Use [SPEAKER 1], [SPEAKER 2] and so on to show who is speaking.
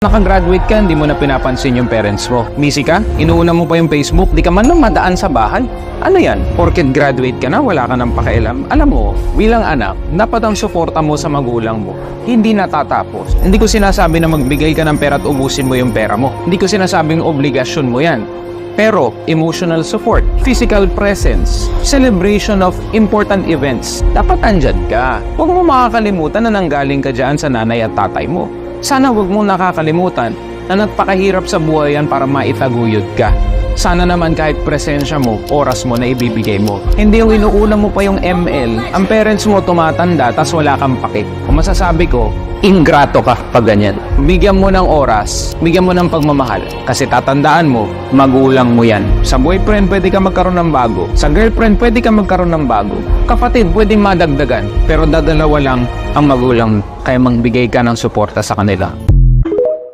[SPEAKER 1] Nakagraduate ka, hindi mo na pinapansin yung parents mo. Busy ka? Inuuna mo pa yung Facebook, di ka man lang madaan sa bahay. Ano yan? Porket graduate ka na, wala ka nang pakialam. Alam mo, bilang anak, dapat ang suporta mo sa magulang mo hindi natatapos. Hindi ko sinasabi na magbigay ka ng pera at ubusin mo yung pera mo. Hindi ko sinasabing obligasyon mo yan. Pero, emotional support, physical presence, celebration of important events, dapat andyan ka. Huwag mo makakalimutan na nanggaling ka dyan sa nanay at tatay mo. Sana huwag mong nakakalimutan na nagpakahirap sa buhay yan para maitaguyod ka. Sana naman kahit presensya mo, oras mo na ibibigay mo. Hindi yung inuuna mo pa yung ML, ang parents mo tumatanda tas wala kang pake. Kung masasabi ko, ingrato ka pag ganyan. Bigyan mo ng oras, bigyan mo ng pagmamahal. Kasi tatandaan mo, magulang mo yan. Sa boyfriend, pwede ka magkaroon ng bago. Sa girlfriend, pwede ka magkaroon ng bago. Kapatid, pwede madagdagan. Pero dadalawa lang ang magulang, kaya magbigay ka ng suporta sa kanila.